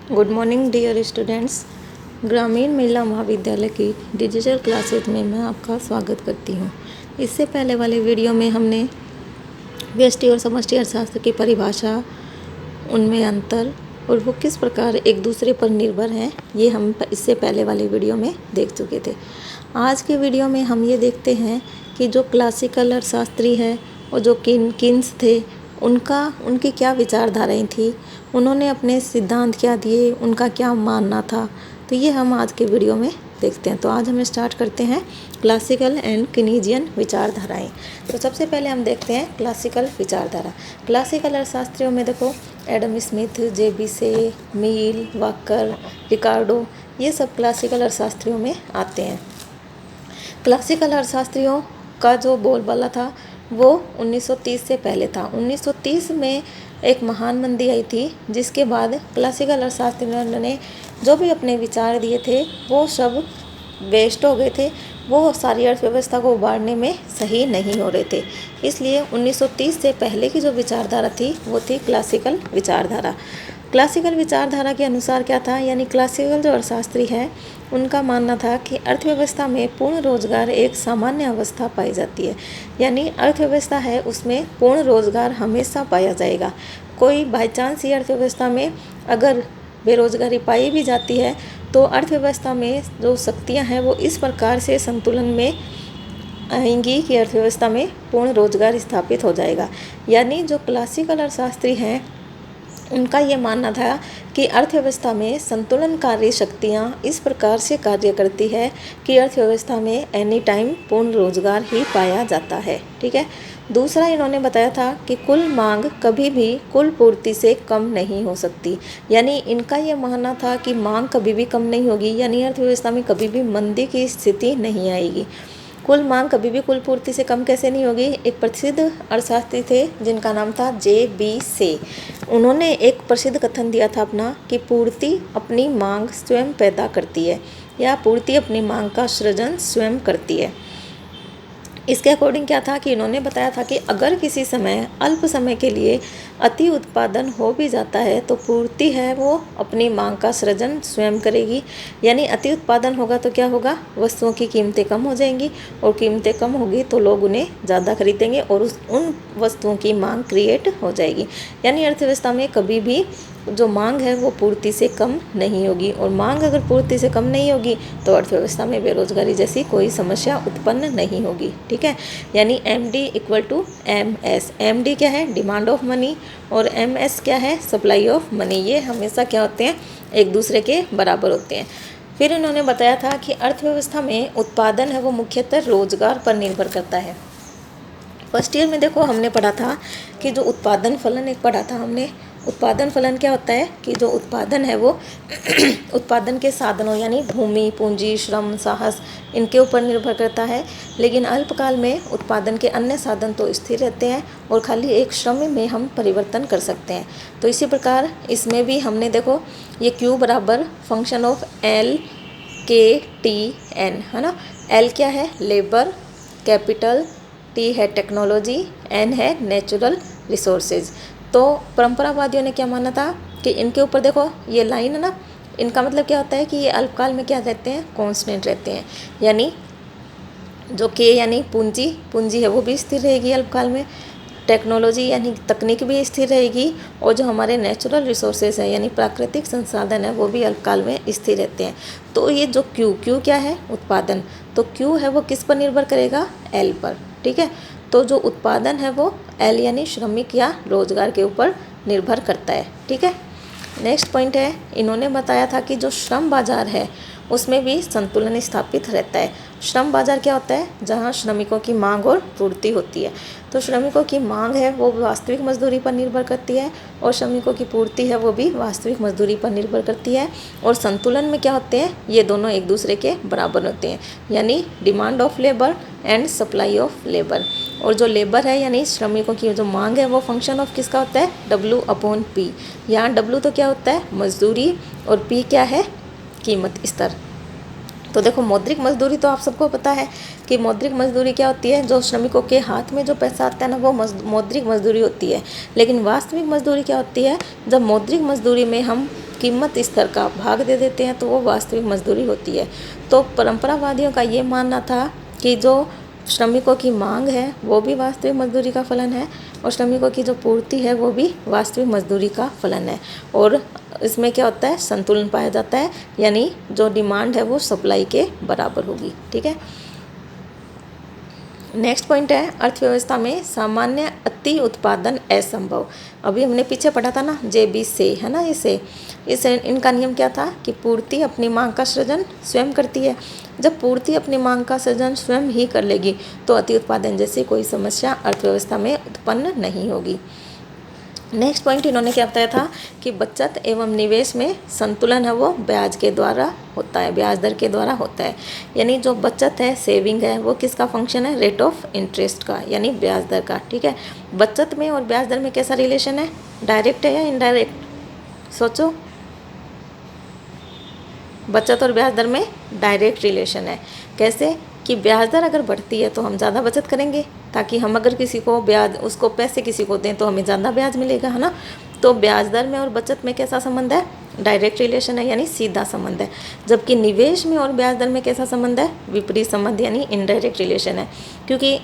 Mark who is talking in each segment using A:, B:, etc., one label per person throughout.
A: Good morning dear students. ग्रामीण महिला महाविद्यालय की डिजिटल क्लासेज में मैं आपका स्वागत करती हूँ। इससे पहले वाले वीडियो में हमने व्यष्टि और समष्टि अर्थशास्त्र की परिभाषा, उनमें अंतर और वो किस प्रकार एक दूसरे पर निर्भर हैं, ये हम इससे पहले वाले वीडियो में देख चुके थे। आज के वीडियो में हम ये देखते हैं कि जो क्लासिकल अर्थशास्त्री है और जो किन्स थे, उनकी क्या विचारधाराएं थी, उन्होंने अपने सिद्धांत क्या दिए, उनका क्या मानना था, तो ये हम आज के वीडियो में देखते हैं। तो आज हम स्टार्ट करते हैं क्लासिकल एंड कीनेसियन विचारधाराएं। तो सबसे पहले हम देखते हैं क्लासिकल विचारधारा। क्लासिकल अर्थशास्त्रियों में देखो एडम स्मिथ, जे.बी. से, मील, वाकर, रिकार्डो, ये सब क्लासिकल अर्थशास्त्रियों में आते हैं। क्लासिकल अर्थशास्त्रियों का जो बोलबाला था वो 1930 से पहले था। 1930 में एक महान मंदी आई थी, जिसके बाद क्लासिकल अर्थशास्त्रियों ने जो भी अपने विचार दिए थे वो सब वेस्ट हो गए थे। वो सारी अर्थव्यवस्था को उबारने में सही नहीं हो रहे थे। इसलिए 1930 से पहले की जो विचारधारा थी वो थी क्लासिकल विचारधारा। क्लासिकल विचारधारा के अनुसार क्या था, यानी क्लासिकल जो अर्थशास्त्री है उनका मानना था कि अर्थव्यवस्था में पूर्ण रोजगार एक सामान्य अवस्था पाई जाती है। यानी अर्थव्यवस्था है उसमें पूर्ण रोजगार हमेशा पाया जाएगा। कोई बाई चांस ही अर्थव्यवस्था में अगर बेरोजगारी पाई भी जाती है तो अर्थव्यवस्था में जो शक्तियां हैं वो इस प्रकार से संतुलन में आएंगी कि अर्थव्यवस्था में पूर्ण रोजगार स्थापित हो जाएगा। यानी जो क्लासिकल अर्थशास्त्री हैं उनका ये मानना था कि अर्थव्यवस्था में संतुलनकारी शक्तियाँ इस प्रकार से कार्य करती है कि अर्थव्यवस्था में एनी टाइम पूर्ण रोजगार ही पाया जाता है। ठीक है। दूसरा इन्होंने बताया था कि कुल मांग कभी भी कुल पूर्ति से कम नहीं हो सकती। यानी इनका ये मानना था कि मांग कभी भी कम नहीं होगी, यानी अर्थव्यवस्था में कभी भी मंदी की स्थिति नहीं आएगी। कुल मांग कभी भी कुल पूर्ति से कम कैसे नहीं होगी। एक प्रसिद्ध अर्थशास्त्री थे जिनका नाम था जे.बी. से। उन्होंने एक प्रसिद्ध कथन दिया था अपना कि पूर्ति अपनी मांग स्वयं पैदा करती है या पूर्ति अपनी मांग का सृजन स्वयं करती है। इसके अकॉर्डिंग क्या था कि इन्होंने बताया था कि अगर किसी समय अल्प समय के लिए अति उत्पादन हो भी जाता है तो पूर्ति है वो अपनी मांग का सृजन स्वयं करेगी। यानी अति उत्पादन होगा तो क्या होगा, वस्तुओं की कीमतें कम हो जाएंगी और कीमतें कम होगी तो लोग उन्हें ज़्यादा खरीदेंगे और उन वस्तुओं की मांग क्रिएट हो जाएगी। यानी अर्थव्यवस्था में कभी भी जो मांग है वो पूर्ति से कम नहीं होगी, और मांग अगर पूर्ति से कम नहीं होगी तो अर्थव्यवस्था में बेरोजगारी जैसी कोई समस्या उत्पन्न नहीं होगी। ठीक है। यानी MD = MS। MD क्या है, डिमांड ऑफ मनी, और MS क्या है, सप्लाई ऑफ मनी। ये हमेशा क्या होते हैं, एक दूसरे के बराबर होते हैं। फिर इन्होंने बताया था कि अर्थव्यवस्था में उत्पादन है वो मुख्यतः रोजगार पर निर्भर करता है। फर्स्ट ईयर में देखो हमने पढ़ा था कि जो उत्पादन फलन एक पढ़ा था हमने। उत्पादन फलन क्या होता है कि जो उत्पादन है वो उत्पादन के साधनों यानी भूमि, पूंजी, श्रम, साहस, इनके ऊपर निर्भर करता है। लेकिन अल्पकाल में उत्पादन के अन्य साधन तो स्थिर रहते हैं और खाली एक श्रम में हम परिवर्तन कर सकते हैं। तो इसी प्रकार इसमें भी हमने देखो ये Q = फंक्शन ऑफ LKTN है ना। L क्या है, लेबर, कैपिटल, T है टेक्नोलॉजी, N है नेचुरल रिसोर्सेज। तो परंपरावादियों ने क्या माना था कि इनके ऊपर देखो ये लाइन है ना, इनका मतलब क्या होता है कि ये अल्पकाल में क्या रहते हैं, कांस्टेंट रहते हैं। यानी जो K यानी पूंजी है वो भी स्थिर रहेगी अल्पकाल में, टेक्नोलॉजी यानी तकनीक भी स्थिर रहेगी, और जो हमारे नेचुरल रिसोर्सेज है यानी प्राकृतिक संसाधन है वो भी अल्पकाल में स्थिर रहते हैं। तो ये जो Q क्या है, उत्पादन, तो Q है वो किस पर निर्भर करेगा, L पर। ठीक है। तो जो उत्पादन है वो L यानी श्रमिक या रोजगार के ऊपर निर्भर करता है। ठीक है। नेक्स्ट पॉइंट है, इन्होंने बताया था कि जो श्रम बाजार है उसमें भी संतुलन स्थापित रहता है। श्रम बाजार क्या होता है, जहां श्रमिकों की मांग और पूर्ति होती है। तो श्रमिकों की मांग है वो वास्तविक मजदूरी पर निर्भर करती है और श्रमिकों की पूर्ति है वो भी वास्तविक मजदूरी पर निर्भर करती है। और संतुलन में क्या होते हैं, ये दोनों एक दूसरे के बराबर होते हैं। यानी demand of labour and supply of labour. और जो लेबर है यानी श्रमिकों की जो मांग है वो फंक्शन ऑफ किसका होता है, W/P। यहाँ W तो क्या होता है, मजदूरी, और P क्या है, कीमत स्तर। तो देखो मौद्रिक मजदूरी तो आप सबको पता है कि मौद्रिक मजदूरी क्या होती है, जो श्रमिकों के हाथ में जो पैसा आता है ना वो मौद्रिक मजदूरी होती है। लेकिन वास्तविक मजदूरी क्या होती है, जब मौद्रिक मजदूरी में हम कीमत स्तर का भाग दे देते हैं तो वो वास्तविक मजदूरी होती है। तो परंपरावादियों का ये मानना था कि जो श्रमिकों की मांग है वो भी वास्तविक मजदूरी का फलन है और श्रमिकों की जो पूर्ति है वो भी वास्तविक मजदूरी का फलन है। और इसमें क्या होता है, संतुलन पाया जाता है, यानी जो डिमांड है वो सप्लाई के बराबर होगी। ठीक है। नेक्स्ट पॉइंट है अर्थव्यवस्था में सामान्य अति उत्पादन असंभव। अभी हमने पीछे पढ़ा था ना JB से, है ना, इसे इनका नियम क्या था कि पूर्ति अपनी मांग का सृजन स्वयं करती है। जब पूर्ति अपनी मांग का सृजन स्वयं ही कर लेगी तो अति उत्पादन जैसी कोई समस्या अर्थव्यवस्था में उत्पन्न नहीं होगी। नेक्स्ट पॉइंट इन्होंने क्या बताया था कि बचत एवं निवेश में संतुलन है वो ब्याज के द्वारा होता है, ब्याज दर के द्वारा होता है। यानी जो बचत है, सेविंग है, वो किसका फंक्शन है, रेट ऑफ इंटरेस्ट का, यानी ब्याज दर का। ठीक है। बचत में और ब्याज दर में कैसा रिलेशन है, डायरेक्ट है या इनडायरेक्ट, सोचो। बचत और ब्याज दर में डायरेक्ट रिलेशन है। कैसे कि ब्याज दर अगर बढ़ती है तो हम ज़्यादा बचत करेंगे, ताकि हम अगर किसी को ब्याज, उसको पैसे किसी को दें तो हमें ज़्यादा ब्याज मिलेगा, है ना। तो ब्याज दर में और बचत में कैसा संबंध है, डायरेक्ट रिलेशन है, यानी सीधा संबंध है। जबकि निवेश में और ब्याज दर में कैसा संबंध है, विपरीत संबंध, यानी इनडायरेक्ट रिलेशन है। क्योंकि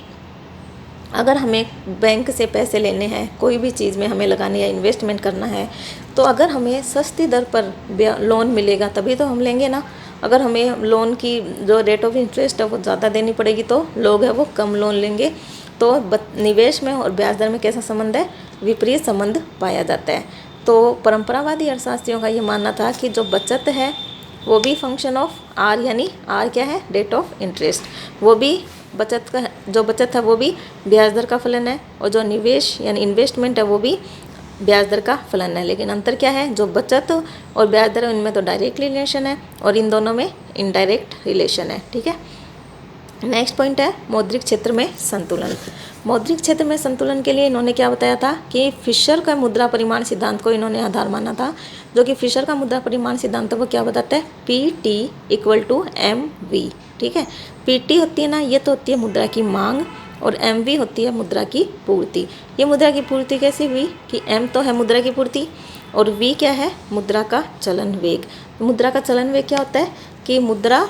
A: अगर हमें बैंक से पैसे लेने हैं, कोई भी चीज़ में हमें लगाने या इन्वेस्टमेंट करना है, तो अगर हमें सस्ती दर पर लोन मिलेगा तभी तो हम लेंगे ना। अगर हमें लोन की जो रेट ऑफ इंटरेस्ट है वो ज़्यादा देनी पड़ेगी तो लोग हैं वो कम लोन लेंगे। तो निवेश में और ब्याज दर में कैसा संबंध है, विपरीत संबंध पाया जाता है। तो परंपरावादी अर्थशास्त्रियों का ये मानना था कि जो बचत है वो भी फंक्शन ऑफ आर, यानी आर क्या है, रेट ऑफ इंटरेस्ट, वो भी बचत का, जो बचत है वो भी ब्याज दर का फलन है, और जो निवेश यानी इन्वेस्टमेंट है वो भी ब्याज दर का फलन है। लेकिन अंतर क्या है, जो बचत और ब्याज दर है उनमें तो डायरेक्ट रिलेशन है और इन दोनों में इनडायरेक्ट रिलेशन है। ठीक है। नेक्स्ट पॉइंट है मौद्रिक क्षेत्र में संतुलन। मौद्रिक क्षेत्र में संतुलन के लिए इन्होंने क्या बताया था कि फिशर का मुद्रा परिमाण सिद्धांत को इन्होंने आधार माना था। जो कि फिशर का मुद्रा परिमाण सिद्धांत वो क्या बताता है, PT = MV। ठीक है। PT होती है ना, ये तो होती है मुद्रा की मांग, और MV होती है मुद्रा की पूर्ति। ये मुद्रा की पूर्ति कैसे हुई कि M तो है मुद्रा की पूर्ति और V क्या है, मुद्रा का चलन वेग। मुद्रा का चलन वेग क्या होता है कि मुद्रा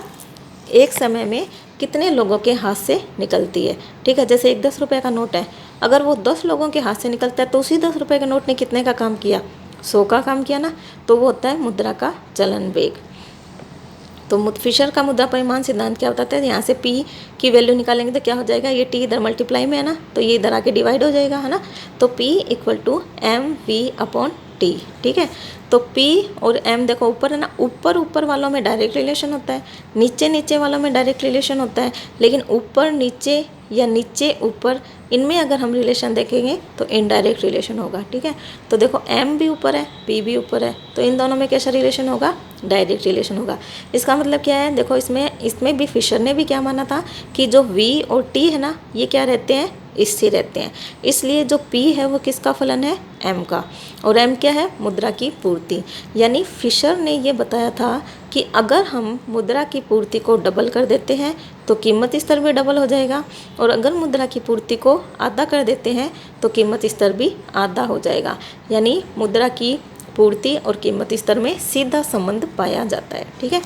A: एक समय में कितने लोगों के हाथ से निकलती है। ठीक है। जैसे एक 10 रुपये का नोट है, अगर वो 10 लोगों के हाथ से निकलता है तो उसी 10 रुपये के नोट ने कितने का काम किया, 100 का काम किया ना। तो वो होता है मुद्रा का चलन वेग। तो फिशर का मुद्रा परिमाण सिद्धांत क्या बताता है, यहाँ से P की वैल्यू निकालेंगे तो क्या हो जाएगा, ये T इधर मल्टीप्लाई में है ना, तो ये इधर आके डिवाइड हो जाएगा, है ना। तो P = MV/T। ठीक है। तो P और M देखो ऊपर है ना, ऊपर वालों में डायरेक्ट रिलेशन होता है, नीचे वालों में डायरेक्ट रिलेशन होता है, लेकिन ऊपर नीचे या नीचे ऊपर इनमें अगर हम रिलेशन देखेंगे तो इनडायरेक्ट रिलेशन होगा। ठीक है। तो देखो M भी ऊपर है, P भी ऊपर है, तो इन दोनों में कैसा रिलेशन होगा, डायरेक्ट रिलेशन होगा। इसका मतलब क्या है, देखो इसमें भी फिशर ने भी क्या माना था कि जो V और T है ना, ये क्या रहते हैं, स्थिर रहते हैं। इसलिए जो P है वो किसका फलन है, M का, और M क्या है, मुद्रा की पूर्ति। यानी फिशर ने ये बताया था कि अगर हम मुद्रा की पूर्ति को डबल कर देते हैं तो कीमत स्तर भी डबल हो जाएगा, और अगर मुद्रा की पूर्ति को आधा कर देते हैं तो कीमत स्तर भी आधा हो जाएगा। यानी मुद्रा की पूर्ति और कीमत स्तर में सीधा संबंध पाया जाता है। ठीक है।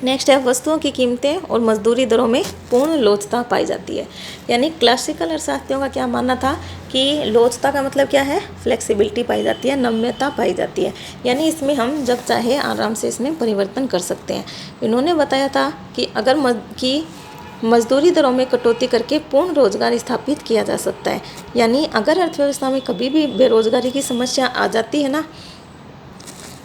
A: नेक्स्ट है वस्तुओं की कीमतें और मजदूरी दरों में पूर्ण लोचता पाई जाती है। यानी क्लासिकल अर्थशास्त्रियों का क्या मानना था कि लोचता का मतलब क्या है, फ्लेक्सिबिलिटी पाई जाती है, नम्यता पाई जाती है। यानी इसमें हम जब चाहे आराम से इसमें परिवर्तन कर सकते हैं। इन्होंने बताया था कि अगर मजदूरी दरों में कटौती करके पूर्ण रोजगार स्थापित किया जा सकता है। यानी अगर अर्थव्यवस्था में कभी भी बेरोजगारी की समस्या आ जाती है ना,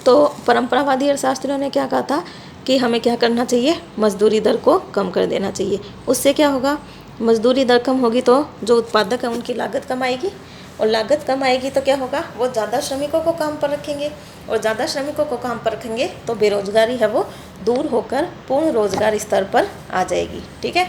A: तो परंपरावादी अर्थशास्त्रियों ने क्या कहा था कि हमें क्या करना चाहिए, मजदूरी दर को कम कर देना चाहिए। उससे क्या होगा, मजदूरी दर कम होगी तो जो उत्पादक है उनकी लागत कम आएगी, और लागत कम आएगी तो क्या होगा, वो ज़्यादा श्रमिकों को काम पर रखेंगे, और ज़्यादा श्रमिकों को काम पर रखेंगे तो बेरोजगारी है वो दूर होकर पूर्ण रोजगार स्तर पर आ जाएगी। ठीक है।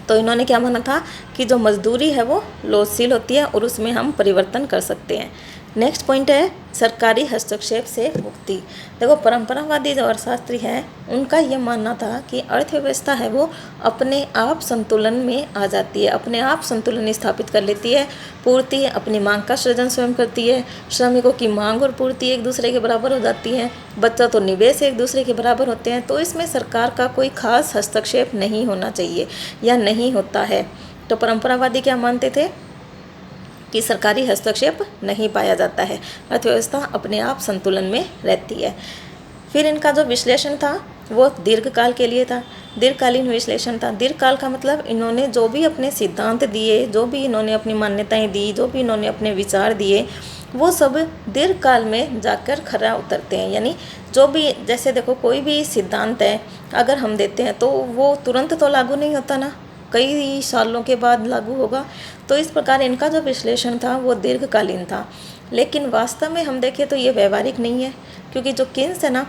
A: तो इन्होंने क्या माना था कि जो मजदूरी है वो लोचशील होती है और उसमें हम परिवर्तन कर सकते हैं। नेक्स्ट पॉइंट है सरकारी हस्तक्षेप से मुक्ति। देखो परंपरावादी जो अर्थशास्त्री हैं उनका ये मानना था कि अर्थव्यवस्था है वो अपने आप संतुलन में आ जाती है, अपने आप संतुलन स्थापित कर लेती है, पूर्ति अपनी मांग का सृजन स्वयं करती है, श्रमिकों की मांग और पूर्ति एक दूसरे के बराबर हो जाती है, बचत और निवेश एक दूसरे के बराबर होते हैं, तो इसमें सरकार का कोई खास हस्तक्षेप नहीं होना चाहिए या नहीं होता है। तो परंपरावादी क्या मानते थे कि सरकारी हस्तक्षेप नहीं पाया जाता है, अर्थव्यवस्था अपने आप संतुलन में रहती है। फिर इनका जो विश्लेषण था वो दीर्घकाल के लिए था, दीर्घकालीन विश्लेषण था। दीर्घकाल का मतलब इन्होंने जो भी अपने सिद्धांत दिए, जो भी इन्होंने अपनी मान्यताएं दी, जो भी इन्होंने अपने विचार दिए, वो सब दीर्घकाल में जाकर खरा उतरते हैं। यानी जो भी, जैसे देखो कोई भी सिद्धांत है अगर हम देते हैं तो वो तुरंत तो लागू नहीं होता ना, कई सालों के बाद लागू होगा। तो इस प्रकार इनका जो विश्लेषण था वो दीर्घकालीन था, लेकिन वास्तव में हम देखें तो ये व्यवहारिक नहीं है, क्योंकि जो किन्स है ना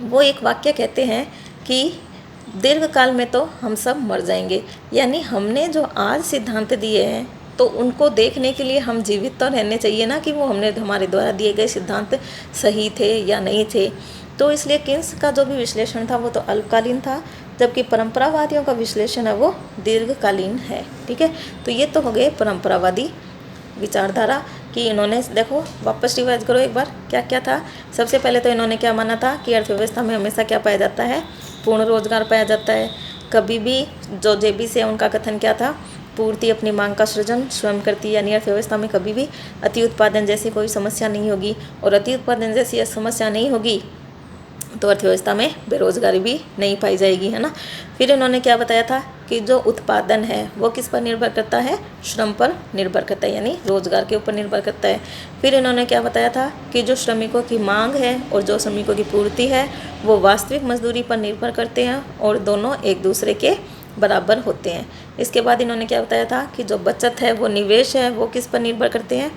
A: वो एक वाक्य कहते हैं कि दीर्घकाल में तो हम सब मर जाएंगे। यानी हमने जो आज सिद्धांत दिए हैं तो उनको देखने के लिए हम जीवित तो रहने चाहिए ना, कि वो हमने हमारे द्वारा दिए गए सिद्धांत सही थे या नहीं थे। तो इसलिए किन्स का जो भी विश्लेषण था वो तो अल्पकालीन था, जबकि परंपरावादियों का विश्लेषण है वो दीर्घकालीन है। ठीक है, तो ये तो हो गए परंपरावादी विचारधारा कि इन्होंने, देखो वापस रिवाइज करो एक बार क्या क्या था। सबसे पहले तो इन्होंने क्या माना था कि अर्थव्यवस्था में हमेशा क्या पाया जाता है, पूर्ण रोजगार पाया जाता है। कभी भी जो जेबी से उनका कथन क्या था, पूर्ति अपनी मांग का सृजन स्वयं करती है, यानी अर्थव्यवस्था में कभी भी अति उत्पादन जैसी कोई समस्या नहीं होगी, और अति उत्पादन जैसी समस्या नहीं होगी तो अर्थव्यवस्था में बेरोजगारी भी नहीं पाई जाएगी, है ना। फिर इन्होंने क्या बताया था कि जो उत्पादन है वो किस पर निर्भर करता है, श्रम पर निर्भर करता है, यानी रोजगार के ऊपर निर्भर करता है। फिर इन्होंने क्या बताया था कि जो श्रमिकों की मांग है और जो श्रमिकों की पूर्ति है वो वास्तविक मजदूरी पर निर्भर करते हैं और दोनों एक दूसरे के बराबर होते हैं। इसके बाद इन्होंने क्या बताया था कि जो बचत है वो निवेश है वो किस पर निर्भर करते हैं,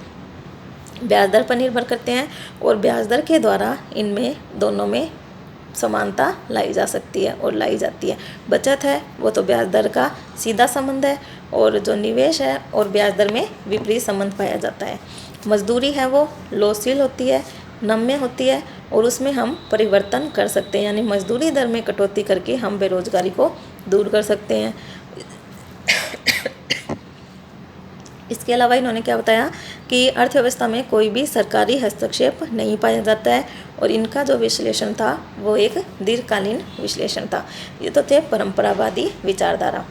A: ब्याज दर पर निर्भर करते हैं, और ब्याज दर के द्वारा इनमें दोनों में समानता लाई जा सकती है और लाई जाती है। बचत है वो तो ब्याज दर का सीधा संबंध है, और जो निवेश है और ब्याज दर में विपरीत संबंध पाया जाता है। मजदूरी है वो लोचशील होती है, नम्य होती है, और उसमें हम परिवर्तन कर सकते हैं, यानी मजदूरी दर में कटौती करके हम बेरोजगारी को दूर कर सकते हैं। इसके अलावा इन्होंने क्या बताया कि अर्थव्यवस्था में कोई भी सरकारी हस्तक्षेप नहीं पाया जाता है, और इनका जो विश्लेषण था वो एक दीर्घकालीन विश्लेषण था। ये तो थे परंपरावादी विचारधारा।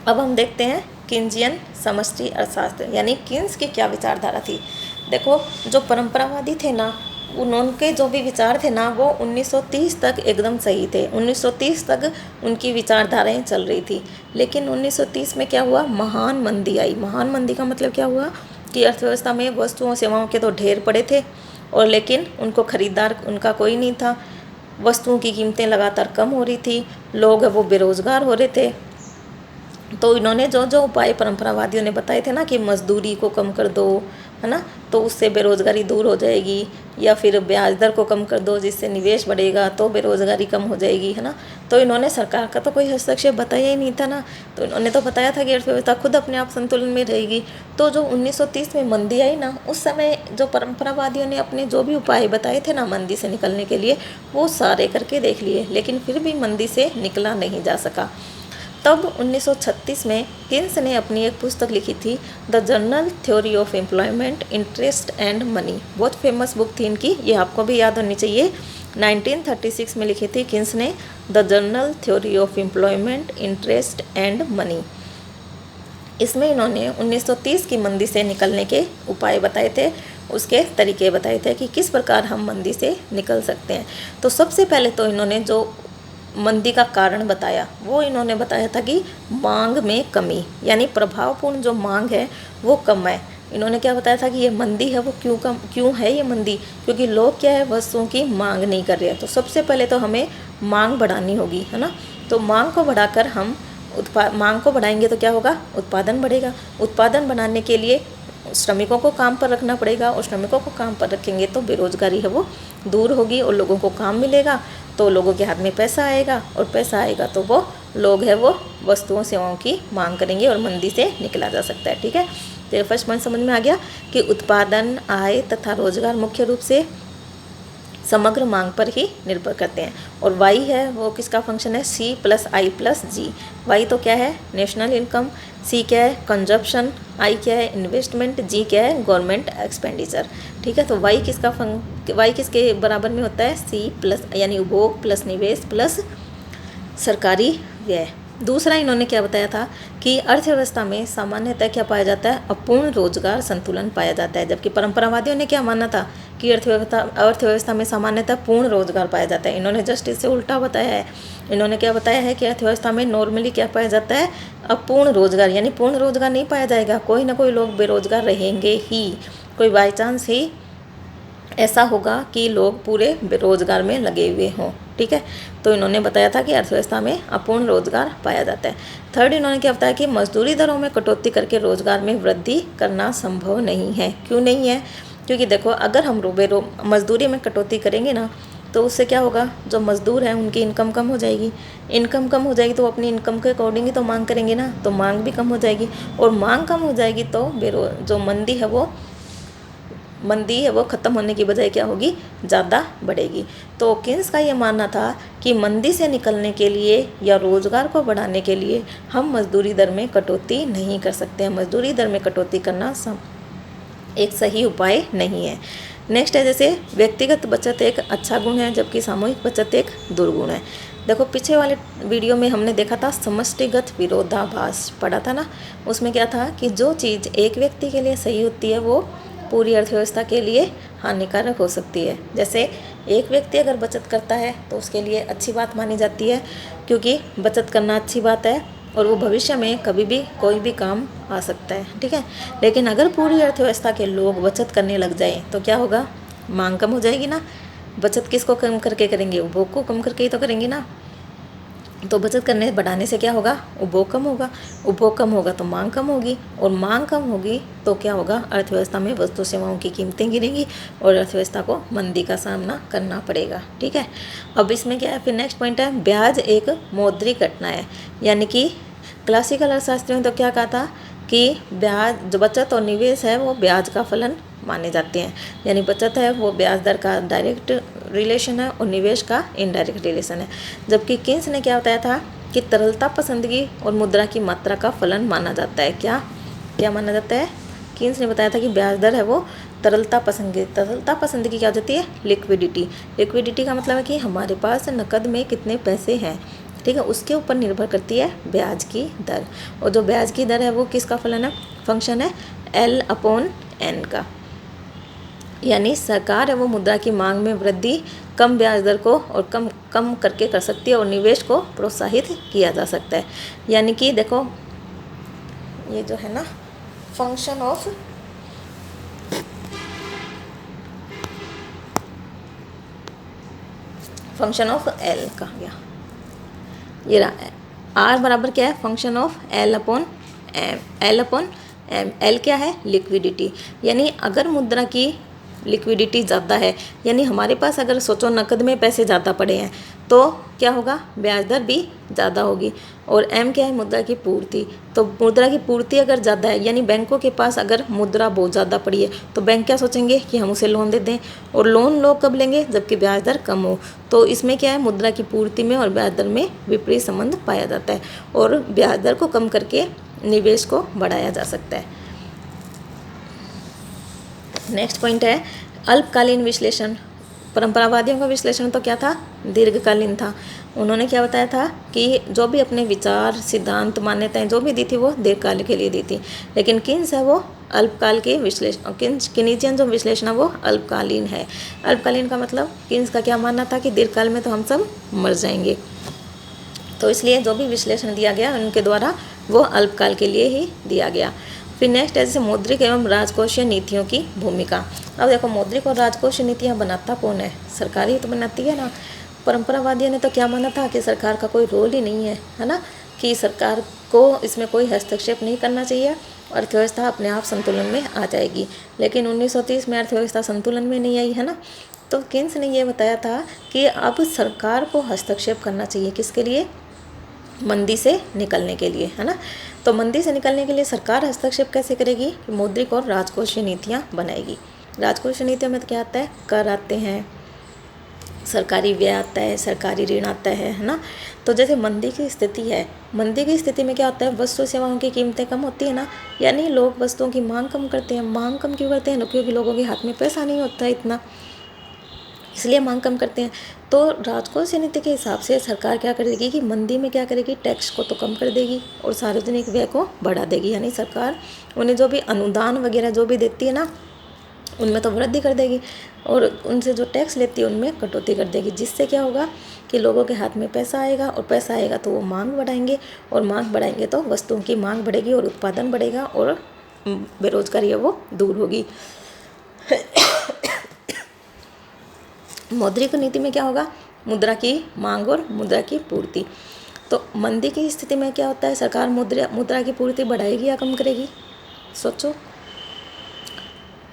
A: अब हम देखते हैं किन्सियन समष्टि अर्थशास्त्र, यानी किन्स की क्या विचारधारा थी। देखो जो परंपरावादी थे ना, उनके जो भी विचार थे ना वो 1930 तक एकदम सही थे। 1930 तक उनकी विचारधाराएं चल रही थी, लेकिन 1930 में क्या हुआ, महान मंदी आई। महान मंदी का मतलब क्या हुआ कि अर्थव्यवस्था में वस्तुओं सेवाओं के तो ढेर पड़े थे, और लेकिन उनको खरीदार उनका कोई नहीं था। वस्तुओं की कीमतें लगातार कम हो रही थी, लोग वो बेरोजगार हो रहे थे। तो इन्होंने जो जो उपाय परंपरावादियों ने बताए थे ना कि मजदूरी को कम कर दो, है ना, तो उससे बेरोजगारी दूर हो जाएगी, या फिर ब्याज दर को कम कर दो जिससे निवेश बढ़ेगा तो बेरोजगारी कम हो जाएगी, है ना। तो इन्होंने सरकार का तो कोई हस्तक्षेप बताया ही नहीं था ना, तो इन्होंने तो बताया था कि अर्थव्यवस्था खुद अपने आप संतुलन में रहेगी। तो जो 1930 में मंदी आई ना, उस समय जो परंपरावादियों ने अपने जो भी उपाय बताए थे ना मंदी से निकलने के लिए, वो सारे करके देख लिए, लेकिन फिर भी मंदी से निकला नहीं जा सका। तब 1936 में किन्स ने अपनी एक पुस्तक लिखी थी, the general theory of employment, interest and money. बहुत फेमस बुक थी इनकी, ये आपको भी याद होनी चाहिए। 1936 में लिखी थी किन्स ने the general theory of employment, interest and money. इसमें इन्होंने 1930 की मंदी से निकलने के उपाय बताए थे, उसके तरीके बताए थे कि किस प्रकार हम मंदी से निकल सकते हैं। तो सबसे पहले तो इन्होंने जो मंदी का कारण बताया वो इन्होंने बताया था कि मांग में कमी, यानी प्रभावपूर्ण जो मांग है वो कम है। इन्होंने क्या बताया था कि ये मंदी है वो क्यों है ये मंदी, क्योंकि लोग क्या है, वस्तुओं की मांग नहीं कर रहे हैं। तो सबसे पहले तो हमें मांग बढ़ानी होगी, है ना। तो मांग को बढ़ाकर हम मांग को बढ़ाएंगे तो क्या होगा, उत्पादन बढ़ेगा। उत्पादन बढ़ाने के लिए श्रमिकों को काम पर रखना पड़ेगा, और श्रमिकों को काम पर रखेंगे तो बेरोजगारी है वो दूर होगी, और लोगों को काम मिलेगा तो लोगों के हाथ में पैसा आएगा, और पैसा आएगा तो वो लोग है वो वस्तुओं सेवाओं की मांग करेंगे और मंदी से निकला जा सकता है। ठीक है, तो फर्स्ट पॉइंट समझ में आ गया कि उत्पादन, आय तथा रोजगार मुख्य रूप से समग्र मांग पर ही निर्भर करते हैं। और वाई है वो किसका फंक्शन है, सी प्लस आई प्लस जी। वाई तो क्या है, नेशनल इनकम, सी क्या है, कंजप्शन, आई क्या है, इन्वेस्टमेंट, जी क्या है, गवर्नमेंट एक्सपेंडिचर। ठीक है, तो वाई किसके बराबर में होता है, सी प्लस यानी उपभोग प्लस निवेश प्लस सरकारी व्यय। दूसरा इन्होंने क्या बताया था कि अर्थव्यवस्था में सामान्यतः क्या पाया जाता है, अपूर्ण रोजगार संतुलन पाया जाता है। जबकि परंपरावादियों ने क्या माना था कि अर्थव्यवस्था में सामान्यतः पूर्ण रोजगार पाया जाता है। इन्होंने जस्ट इससे उल्टा बताया है। इन्होंने क्या बताया है कि अर्थव्यवस्था में नॉर्मली क्या पाया जाता है, अपूर्ण रोजगार, यानी पूर्ण रोजगार नहीं पाया जाएगा, कोई ना कोई लोग बेरोजगार रहेंगे ही, कोई बाई चांस ही ऐसा होगा कि लोग पूरे बेरोजगार में लगे हुए हों। ठीक है, तो इन्होंने बताया था कि अर्थव्यवस्था में अपूर्ण रोजगार पाया जाता है। थर्ड इन्होंने क्या बताया कि मजदूरी दरों में कटौती करके रोजगार में वृद्धि करना संभव नहीं है। क्यों नहीं है, क्योंकि देखो अगर हम मजदूरी में कटौती करेंगे ना तो उससे क्या होगा, जो मजदूर हैं उनकी इनकम कम हो जाएगी। इनकम कम हो जाएगी तो अपनी इनकम के अकॉर्डिंग ही तो मांग करेंगे ना, तो मांग भी कम हो जाएगी, और मांग कम हो जाएगी तो जो मंदी है वो ख़त्म होने की बजाय क्या होगी, ज़्यादा बढ़ेगी। तो किन्स का ये मानना था कि मंदी से निकलने के लिए या रोज़गार को बढ़ाने के लिए हम मजदूरी दर में कटौती नहीं कर सकते हैं। मजदूरी दर में कटौती करना एक सही उपाय नहीं है। नेक्स्ट है जैसे व्यक्तिगत बचत एक अच्छा गुण है जबकि सामूहिक बचत एक दुर्गुण है। देखो पीछे वाले वीडियो में हमने देखा था समष्टिगत विरोधाभास पढ़ा था ना, उसमें क्या था कि जो चीज़ एक व्यक्ति के लिए सही होती है वो पूरी अर्थव्यवस्था के लिए हानिकारक हो सकती है। जैसे एक व्यक्ति अगर बचत करता है तो उसके लिए अच्छी बात मानी जाती है, क्योंकि बचत करना अच्छी बात है और वो भविष्य में कभी भी कोई भी काम आ सकता है। ठीक है, लेकिन अगर पूरी अर्थव्यवस्था के लोग बचत करने लग जाएं तो क्या होगा, मांग कम हो जाएगी ना। बचत किसको कम करके करेंगे, उपभोग को कम करके ही तो करेंगे ना। तो बचत करने बढ़ाने से क्या होगा, उपभोग कम होगा, उपभोग कम होगा तो मांग कम होगी, और मांग कम होगी तो क्या होगा, अर्थव्यवस्था में वस्तु सेवाओं की कीमतें गिरेंगी और अर्थव्यवस्था को मंदी का सामना करना पड़ेगा। ठीक है, अब इसमें क्या है, फिर नेक्स्ट पॉइंट है ब्याज एक मौद्रिक घटना है। यानी कि क्लासिकल अर्थशास्त्रियों ने तो क्या कहा था कि ब्याज, जो बचत और निवेश है वो ब्याज का फलन माने जाते हैं। यानी बचत है वो ब्याज दर का डायरेक्ट रिलेशन है और निवेश का इनडायरेक्ट रिलेशन है। जबकि किन्स ने क्या बताया था कि तरलता पसंदगी और मुद्रा की मात्रा का फलन माना जाता है। क्या माना जाता है, किन्स ने बताया था कि ब्याज दर है वो तरलता पसंदगी क्या हो जाती है, लिक्विडिटी का मतलब है कि हमारे पास नकद में कितने पैसे हैं। ठीक है, उसके ऊपर निर्भर करती है ब्याज की दर, और जो ब्याज की दर है वो किसका फलन है, फंक्शन है L/N का। यानी सरकार है वो मुद्रा की मांग में वृद्धि कम ब्याज दर को और कम करके कर सकती है और निवेश को प्रोत्साहित किया जा सकता है। यानी कि देखो ये जो है ना फंक्शन ऑफ L का गया, ये रहा R बराबर क्या है, फंक्शन ऑफ L/M। L क्या है, लिक्विडिटी। यानी अगर मुद्रा की लिक्विडिटी ज़्यादा है, यानी हमारे पास अगर सोचो नकद में पैसे ज़्यादा पड़े हैं तो क्या होगा, ब्याज दर भी ज़्यादा होगी। और M क्या है, मुद्रा की पूर्ति। तो मुद्रा की पूर्ति अगर ज़्यादा है, यानी बैंकों के पास अगर मुद्रा बहुत ज़्यादा पड़ी है तो बैंक क्या सोचेंगे कि हम उसे लोन दे दें, और लोन लोग कब लेंगे, जबकि ब्याज दर कम हो। तो इसमें क्या है, मुद्रा की पूर्ति में और ब्याज दर में विपरीत संबंध पाया जाता है, और ब्याज दर को कम करके निवेश को बढ़ाया जा सकता है। नेक्स्ट पॉइंट है अल्पकालीन विश्लेषण। परंपरावादियों का विश्लेषण तो क्या था, दीर्घकालीन था। उन्होंने क्या बताया था कि जो भी अपने विचार, सिद्धांत, मान्यताएं जो भी दी थी वो दीर्घकाल के लिए दी थी, लेकिन किन्स है वो अल्पकाल के विश्लेषण, किनीचियन जो विश्लेषण है वो अल्पकालीन है। अल्पकालीन का मतलब किन्स का क्या मानना था कि दीर्घकाल में तो हम सब मर जाएंगे, तो इसलिए जो भी विश्लेषण दिया गया उनके द्वारा वो अल्पकाल के लिए ही दिया गया। फिर नेक्स्ट है जैसे मौद्रिक एवं राजकोषीय नीतियों की भूमिका। अब देखो मौद्रिक और राजकोषीय नीतियाँ बनाता कौन है, सरकार ही तो बनाती है ना। परंपरावादियों ने तो क्या माना था कि सरकार का कोई रोल ही नहीं है ना, कि सरकार को इसमें कोई हस्तक्षेप नहीं करना चाहिए, अर्थव्यवस्था अपने आप संतुलन में आ जाएगी। लेकिन 1930 में अर्थव्यवस्था संतुलन में नहीं आई है ना, तो किन्स ने ये बताया था कि अब सरकार को हस्तक्षेप करना चाहिए, किसके लिए, मंदी से निकलने के लिए, है ना। तो मंदी से निकलने के लिए सरकार हस्तक्षेप कैसे करेगी? मौद्रिक और राजकोषीय नीतियाँ बनाएगी। राजकोषीय नीतियों में तो क्या आता है? कर आते हैं, सरकारी व्यय आता है, सरकारी ऋण आता है ना। तो जैसे मंदी की स्थिति है, मंदी की स्थिति में क्या होता है? वस्तु सेवाओं की कीमतें कम होती है ना, यानी लोग वस्तुओं की मांग कम करते हैं। मांग कम क्यों करते हैं? क्योंकि लोगों के हाथ में पैसा नहीं होता है इतना, इसलिए मांग कम करते हैं। तो राजकोषीय नीति के हिसाब से सरकार क्या करेगी कि मंदी में क्या करेगी? टैक्स को तो कम कर देगी और सार्वजनिक व्यय को बढ़ा देगी, यानी सरकार उन्हें जो भी अनुदान वगैरह जो भी देती है ना, उनमें तो वृद्धि कर देगी और उनसे जो टैक्स लेती है उनमें कटौती कर देगी। जिससे क्या होगा कि लोगों के हाथ में पैसा आएगा और पैसा आएगा तो वो मांग बढ़ाएंगे और मांग बढ़ाएंगे तो वस्तुओं की मांग बढ़ेगी और उत्पादन बढ़ेगा और बेरोजगारी है वो दूर होगी। मौद्रिक नीति में क्या होगा? मुद्रा की मांग और मुद्रा की पूर्ति। तो मंदी की स्थिति में क्या होता है? सरकार मुद्रा की पूर्ति बढ़ाएगी या कम करेगी? सोचो,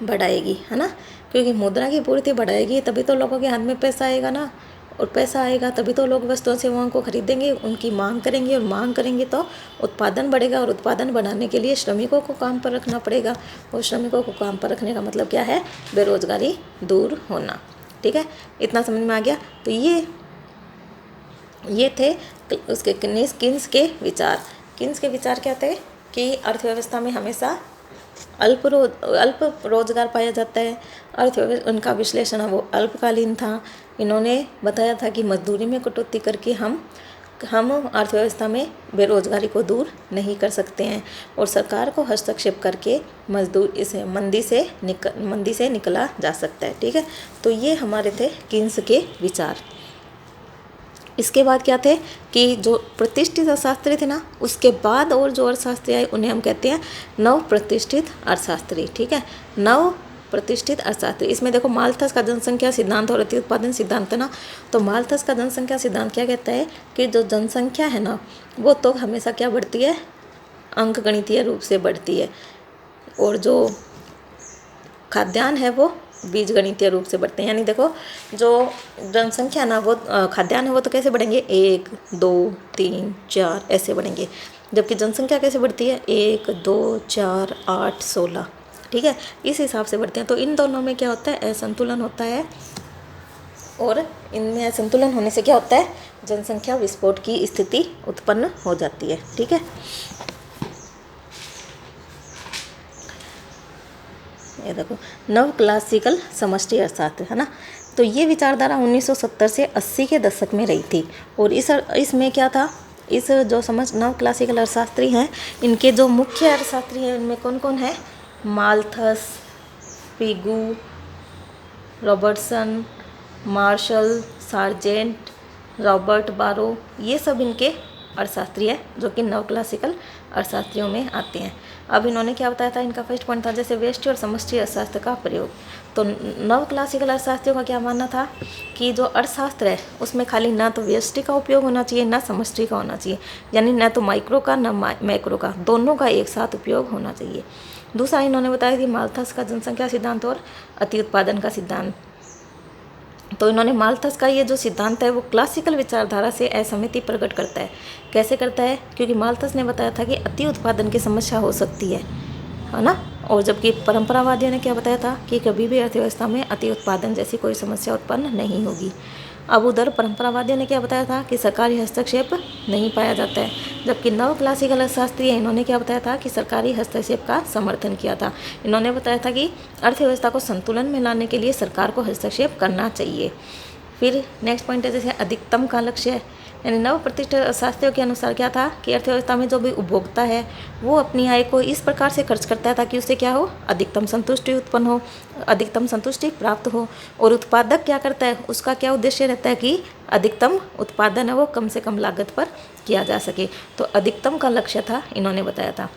A: बढ़ाएगी, है ना, क्योंकि मुद्रा की पूर्ति बढ़ाएगी तभी तो लोगों के हाथ में पैसा आएगा ना, और पैसा आएगा तभी तो लोग वस्तुओं सेवाओं को खरीदेंगे, उनकी मांग करेंगे और मांग करेंगे तो उत्पादन बढ़ेगा और उत्पादन बढ़ाने के लिए श्रमिकों को काम पर रखना पड़ेगा और श्रमिकों को काम पर रखने का मतलब क्या है? बेरोजगारी दूर होना। ठीक है, इतना समझ में आ गया। तो ये थे उसके किन्स के विचार। किन्स के विचार क्या थे कि अर्थव्यवस्था में हमेशा अल्प रोजगार पाया जाता है। अर्थव्यवस्था उनका विश्लेषण है वो अल्पकालीन था। इन्होंने बताया था कि मजदूरी में कटौती करके हम अर्थव्यवस्था में बेरोजगारी को दूर नहीं कर सकते हैं और सरकार को हस्तक्षेप करके मंदी से निकला जा सकता है। ठीक है, तो ये हमारे थे किन्स के विचार। इसके बाद क्या थे कि जो प्रतिष्ठित अर्थशास्त्री थे ना, उसके बाद और जो अर्थशास्त्री आए उन्हें हम कहते हैं नव प्रतिष्ठित अर्थशास्त्री। ठीक है, नव प्रतिष्ठित अर्थशास्त्री। इसमें देखो माल्थस का जनसंख्या सिद्धांत और अति उत्पादन सिद्धांत है ना। तो माल्थस का जनसंख्या सिद्धांत क्या कहता है कि जो जनसंख्या है ना वो तो हमेशा क्या बढ़ती है? अंकगणितीय रूप से बढ़ती है, और जो खाद्यान्न है वो बीजगणितीय रूप से बढ़ते हैं। यानी देखो जो जनसंख्या ना वो खाद्यान्न है वो तो कैसे बढ़ेंगे? 1 2 3 4 ऐसे बढ़ेंगे, जबकि जनसंख्या कैसे बढ़ती है? 1 2 4 8 16। ठीक है, इस हिसाब से बढ़ते हैं। तो इन दोनों में क्या होता है? असंतुलन होता है, और इनमें असंतुलन होने से क्या होता है? जनसंख्या विस्फोट की स्थिति उत्पन्न हो जाती है। ठीक है, ये देखो नव क्लासिकल समष्टि अर्थशास्त्र है ना। तो ये विचारधारा 1970 से 80 के दशक में रही थी, और इसमें क्या था? इस जो नव क्लासिकल अर्थशास्त्री हैं, इनके जो मुख्य अर्थशास्त्री हैं उनमें कौन कौन है? Malthus, Pigou, Robertson, Marshall, Sargent, Robert Barro, ये सब इनके अर्थशास्त्री है जो कि नव क्लासिकल अर्थशास्त्रियों में आते हैं। अब इन्होंने क्या बताया था? इनका फर्स्ट पॉइंट था जैसे व्यष्टि और समष्टि अर्थशास्त्र का प्रयोग। तो नव क्लासिकल अर्थशास्त्रियों का क्या मानना था कि जो अर्थशास्त्र है उसमें खाली ना तो व्यष्टि का उपयोग होना चाहिए ना समष्टि का होना चाहिए, यानी ना तो माइक्रो का ना मैक्रो का, दोनों का एक साथ उपयोग होना चाहिए। दूसरा इन्होंने बताया कि माल्थस का जनसंख्या सिद्धांत और अति उत्पादन का सिद्धांत। तो इन्होंने माल्थस का ये जो सिद्धांत है वो क्लासिकल विचारधारा से असहमति प्रकट करता है। कैसे करता है? क्योंकि माल्थस ने बताया था कि अति उत्पादन की समस्या हो सकती है ना, और जबकि परंपरावादियों ने क्या बताया था कि कभी भी अर्थव्यवस्था में अति उत्पादन जैसी कोई समस्या उत्पन्न नहीं होगी। अब उधर परंपरावादियों ने क्या बताया था कि सरकारी हस्तक्षेप नहीं पाया जाता है, जबकि नव क्लासिकल अर्थशास्त्री है इन्होंने क्या बताया था कि सरकारी हस्तक्षेप का समर्थन किया था। इन्होंने बताया था कि अर्थव्यवस्था को संतुलन में लाने के लिए सरकार को हस्तक्षेप करना चाहिए। फिर नेक्स्ट पॉइंट है जैसे अधिकतम का लक्ष्य है, यानी नव प्रतिष्ठित अर्थशास्त्रियों के अनुसार क्या था कि अर्थव्यवस्था में जो भी उपभोक्ता है वो अपनी आय को इस प्रकार से खर्च करता है ताकि उससे क्या हो? अधिकतम संतुष्टि उत्पन्न हो, अधिकतम संतुष्टि प्राप्त हो। और उत्पादक क्या करता है? उसका क्या उद्देश्य रहता है कि अधिकतम उत्पादन है वो कम से कम लागत पर किया जा सके। तो अधिकतम का लक्ष्य था, इन्होंने बताया था।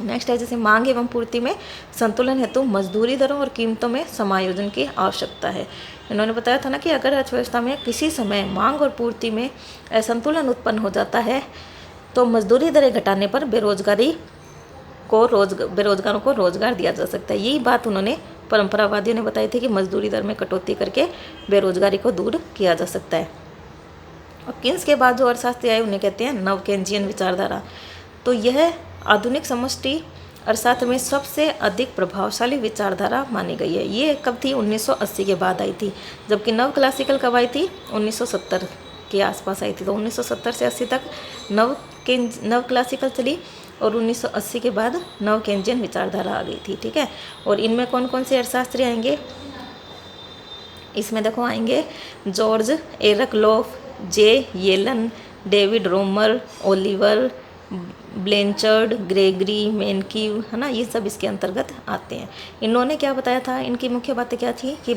A: नेक्स्ट है जैसे मांग एवं पूर्ति में संतुलन हेतु मजदूरी दरों और कीमतों में समायोजन की आवश्यकता है। इन्होंने बताया था ना कि अगर अर्थव्यवस्था में किसी समय मांग और पूर्ति में असंतुलन उत्पन्न हो जाता है तो मजदूरी दरें घटाने पर बेरोजगारों को रोजगार दिया जा सकता है। यही बात उन्होंने परंपरावादियों ने बताई थी कि मजदूरी दर में कटौती करके बेरोजगारी को दूर किया जा सकता है। और किन्स के बाद जो अर्थशास्त्री आए उन्हें कहते हैं नव केंजियन विचारधारा। तो यह आधुनिक समष्टि अर्थशास्त्र में सबसे अधिक प्रभावशाली विचारधारा मानी गई है। ये कब थी? 1980 के बाद आई थी। जबकि नव क्लासिकल कब आई थी? 1970 के आसपास आई थी। तो 1970 से 80 तक नव क्लासिकल चली और 1980 के बाद नव केंजियन विचारधारा आ गई थी। ठीक है, और इनमें कौन कौन से अर्थशास्त्री आएंगे? इसमें देखो आएंगे जॉर्ज एरकलॉफ, जे येलन, डेविड रोमर, ओलिवर ब्लेंचर्ड, ग्रेगरी मेनकीव, है ना, ये सब इसके अंतर्गत आते हैं। इन्होंने क्या बताया था? इनकी मुख्य बातें क्या थी कि